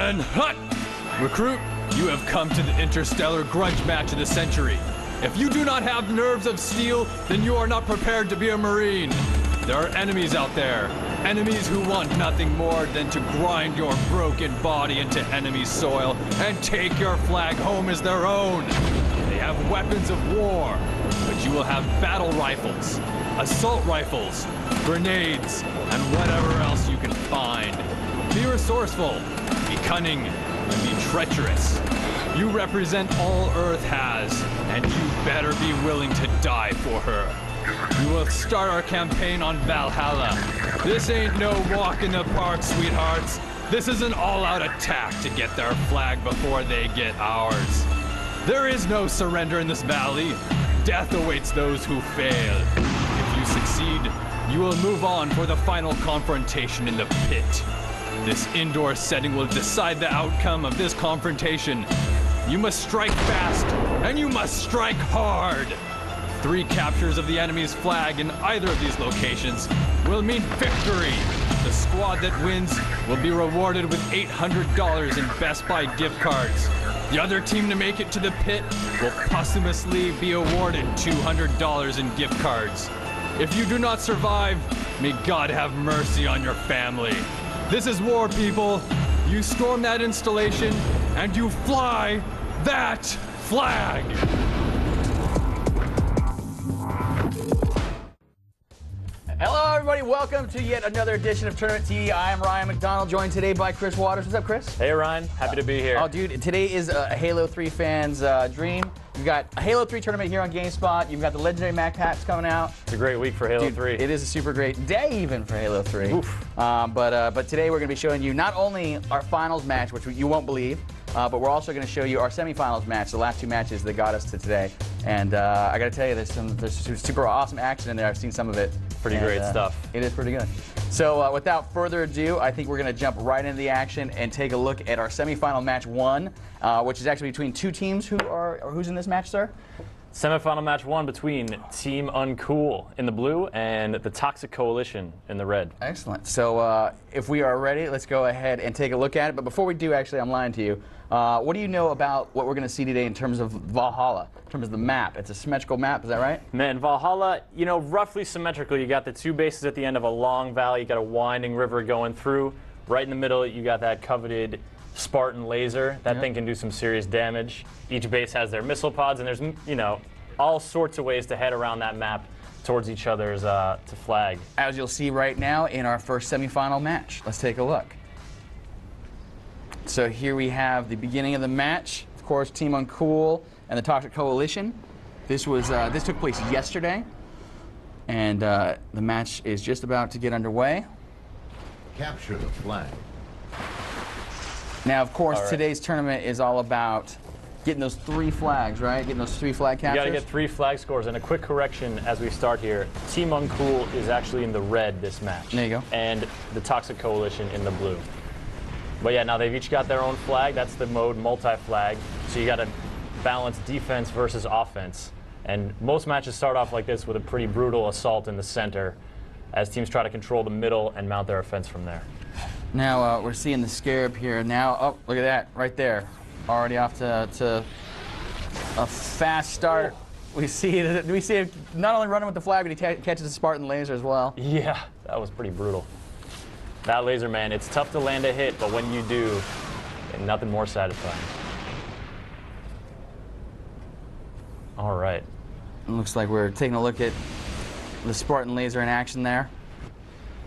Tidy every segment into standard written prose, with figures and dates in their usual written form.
And hut! Recruit, you have come to the interstellar grunge match of the century. If you do not have nerves of steel, then you are not prepared to be a Marine. There are enemies out there. Enemies who want nothing more than to grind your broken body into enemy soil and take your flag home as their own. They have weapons of war, but you will have battle rifles, assault rifles, grenades, and whatever else you can find. Be resourceful, be cunning, and be treacherous. You represent all Earth has, and you better be willing to die for her. We will start our campaign on Valhalla. This ain't no walk in the park, sweethearts. This is an all-out attack to get their flag before they get ours. There is no surrender in this valley. Death awaits those who fail. If you succeed, you will move on for the final confrontation in the pit. This indoor setting will decide the outcome of this confrontation. You must strike fast, and you must strike hard. 3 captures of the enemy's flag in either of these locations will mean victory. The squad that wins will be rewarded with $800 in Best Buy gift cards. The other team to make it to the pit will posthumously be awarded $200 in gift cards. If you do not survive, may God have mercy on your family. This is war, people. You storm that installation, and you fly that flag. Hello, everybody. Welcome to yet another edition of Tournament TV. I am Ryan McDonald, joined today by Chris Waters. What's up, Chris? Hey, Ryan. Happy to be here. Oh, dude, today is a Halo 3 fan's dream. You've got a Halo 3 tournament here on GameSpot. You've got the legendary Mac packs coming out. It's a great week for Halo 3. It is a super great day even for Halo 3. Oof. But today we're going to be showing you not only our finals match, which you won't believe, but we're also going to show you our semifinals match, the last 2 matches that got us to today. And I got to tell you, there's some super awesome action in there. I've seen some of it. Pretty great stuff. It is pretty good. So without further ado, I think we're going to jump right into the action and take a look at our semifinal match 1, which is actually between 2 teams. Who's in this match, sir? Semifinal match 1 between Team Uncool in the blue and the Toxic Coalition in the red. Excellent. So if we are ready, let's go ahead and take a look at it. But before we do, actually, I'm lying to you. What do you know about what we're going to see today in terms of Valhalla, in terms of the map? It's a symmetrical map, is that right? Man, Valhalla, you know, roughly symmetrical. You got the 2 bases at the end of a long valley. You got a winding river going through. Right in the middle, you got that coveted Spartan laser. That thing can do some serious damage. Each base has their missile pods, and there's, you know, all sorts of ways to head around that map towards each other's to flag. As you'll see right now in our first semifinal match. Let's take a look. So here we have the beginning of the match. Of course, Team Uncool and the Toxic Coalition. This took place yesterday, and the match is just about to get underway. Capture the flag. Now, of course, today's tournament is all about getting those 3 flags, right? Getting those 3 flag captures. You got to get 3 flag scores. And a quick correction as we start here: Team Uncool is actually in the red this match. There you go. And the Toxic Coalition in the blue. But yeah, now they've each got their own flag. That's the mode multi-flag. So you got to balance defense versus offense. And most matches start off like this with a pretty brutal assault in the center as teams try to control the middle and mount their offense from there. Now we're seeing the Scarab here. Now, oh, look at that right there. Already off to a fast start. We see it not only running with the flag, but he catches a Spartan laser as well. Yeah, that was pretty brutal. That laser, man, it's tough to land a hit, but when you do, nothing more satisfying. All right. It looks like we're taking a look at the Spartan laser in action there.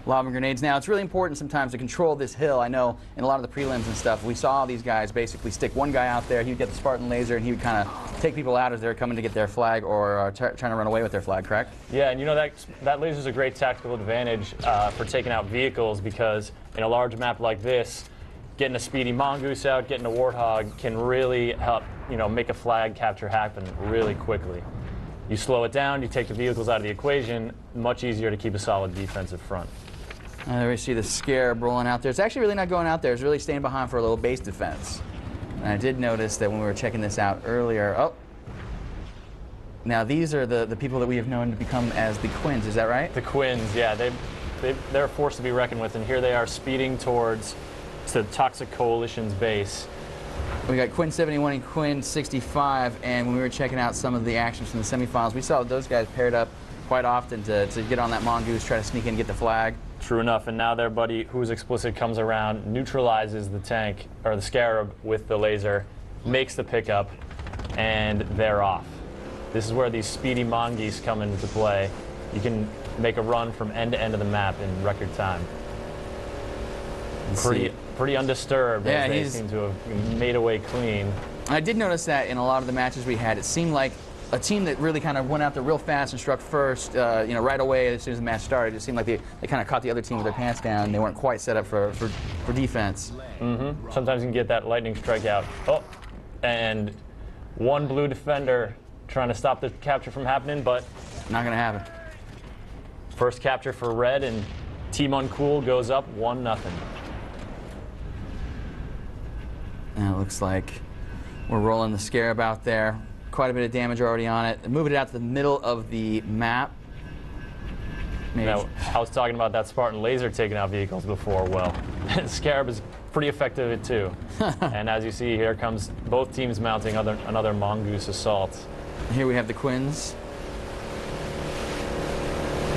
Lobbing grenades. Now, it's really important sometimes to control this hill. I know in a lot of the prelims and stuff, we saw these guys basically stick one guy out there, he would get the Spartan laser, and he would kind of take people out as they're coming to get their flag or trying to run away with their flag, correct? Yeah, and you know that laser is a great tactical advantage for taking out vehicles, because in a large map like this, getting a speedy mongoose out, getting a warthog can really help, you know, make a flag capture happen really quickly. You slow it down, you take the vehicles out of the equation, much easier to keep a solid defensive front. There we see the Scarab rolling out there. It's actually really not going out there. It's really staying behind for a little base defense. And I did notice that when we were checking this out earlier, oh, now these are the people that we have known to become as the Quins, is that right? The Quins, yeah, they're a force to be reckoned with, and here they are speeding towards to Toxic Coalition's base. We got Quinn 71 and Quinn 65, and when we were checking out some of the actions from the semifinals, we saw those guys paired up quite often to get on that Mongoose, try to sneak in and get the flag. True enough, and now their buddy, who's explicit, comes around, neutralizes the tank, or the Scarab with the laser, makes the pickup, and they're off. This is where these speedy Mongoose come into play. You can make a run from end to end of the map in record time. Pretty undisturbed, yeah, as they seem to have made away clean. I did notice that in a lot of the matches we had, it seemed like a team that really kind of went out there real fast and struck first, right away as soon as the match started. It seemed like they kind of caught the other team with their pants down. They weren't quite set up for defense. Mm-hmm. Sometimes you can get that lightning strike out. Oh, and one blue defender trying to stop the capture from happening, but Not going to happen. first capture for red, and Team Uncool goes up 1-0. And it looks like we're rolling the Scarab out there. Quite a bit of damage already on it. Moving it out to the middle of the map. Now, I was talking about that Spartan laser taking out vehicles before. Well, Scarab is pretty effective at it too. And as you see, here comes both teams mounting another Mongoose assault. Here we have the Quins.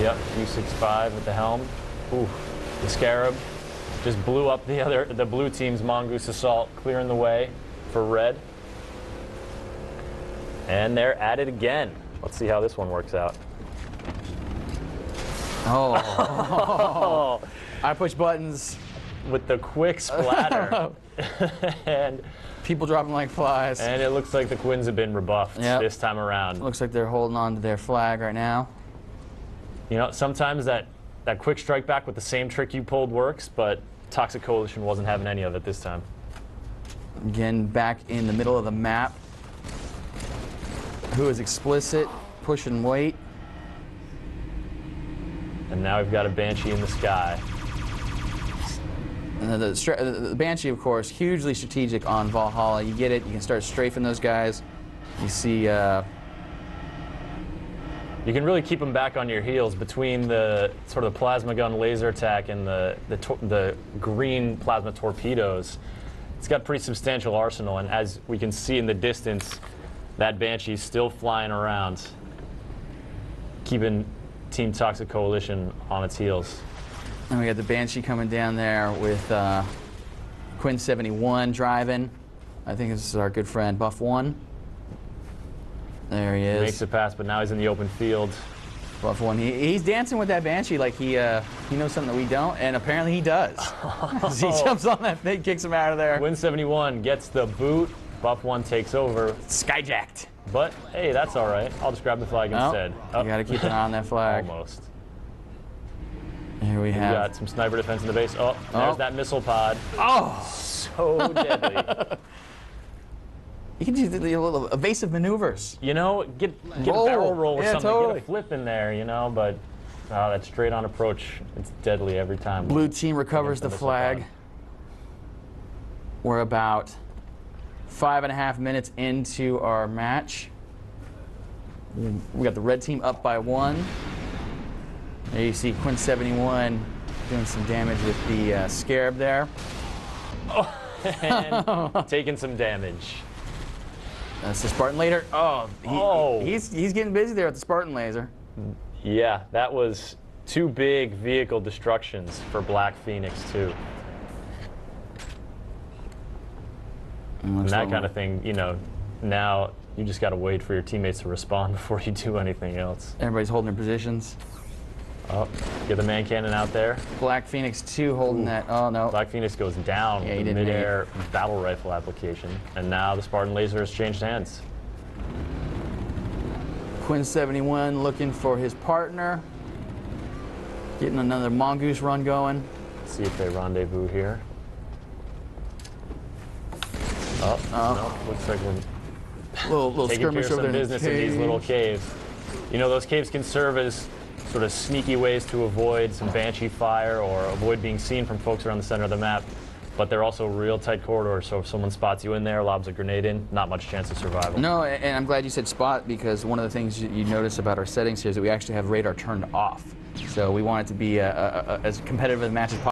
Yep, U65 at the helm. Ooh, the Scarab just blew up the blue team's Mongoose assault, clearing the way for red. And they're at it again. Let's see how this one works out. Oh. I push buttons. With the quick splatter. and People dropping like flies. it looks like the Quins have been rebuffed this time around. Looks like they're holding on to their flag right now. You know, sometimes that quick strike back with the same trick you pulled works, but Toxic Coalition wasn't having any of it this time. Again, back in the middle of the map. Who is explicit, push and wait. And now we've got a Banshee in the sky. And the Banshee, of course, hugely strategic on Valhalla. You get it, you can start strafing those guys. You see... You can really keep them back on your heels between the sort of plasma gun laser attack and the green plasma torpedoes. It's got a pretty substantial arsenal, and as we can see in the distance, that Banshee's still flying around, keeping Team Toxic Coalition on its heels. And we got the Banshee coming down there with Quinn 71 driving. I think this is our good friend Buff One. There he is. Makes it past, but now he's in the open field. Buff One. He's dancing with that Banshee like he knows something that we don't, and apparently he does. As he jumps on that thing, kicks him out of there. Quinn 71 gets the boot. Buff One takes over. Skyjacked. But hey, that's all right. I'll just grab the flag instead. You got to keep an eye on that flag. Almost. Here we We've have. got some sniper defense in the base. Oh, there's that missile pod. Oh! So deadly. You can do the little evasive maneuvers. You know, get a Roll. barrel roll or Yeah, something. totally. Get a flip in there, you know, but that straight on approach, it's deadly every time. Blue team recovers the Against missile flag. pod. We're about 5.5 minutes into our match. We got the red team up by 1. There you see Quinn 71 doing some damage with the Scarab there. And taking some damage. That's the Spartan laser. He's getting busy there with the Spartan laser. Yeah, that was 2 big vehicle destructions for Black Phoenix too. And that kind of thing, you know, now you just got to wait for your teammates to respond before you do anything else. Everybody's holding their positions. Oh, get the man cannon out there. Black Phoenix 2 holding that. Oh, no. Black Phoenix goes down Yeah, he with a didn't mid-air battle rifle application. And now the Spartan laser has changed hands. Quinn 71 looking for his partner. Getting another Mongoose run going. Let's see if they rendezvous here. Oh, no, looks like we're Little taking care of skirmish over some there. business in these little caves. You know, those caves can serve as sort of sneaky ways to avoid some Banshee fire or avoid being seen from folks around the center of the map. But they're also real tight corridors, so if someone spots you in there, lobs a grenade in, not much chance of survival. No, and I'm glad you said spot, because one of the things you notice about our settings here is that we actually have radar turned off. So we want it to be as competitive a match as possible.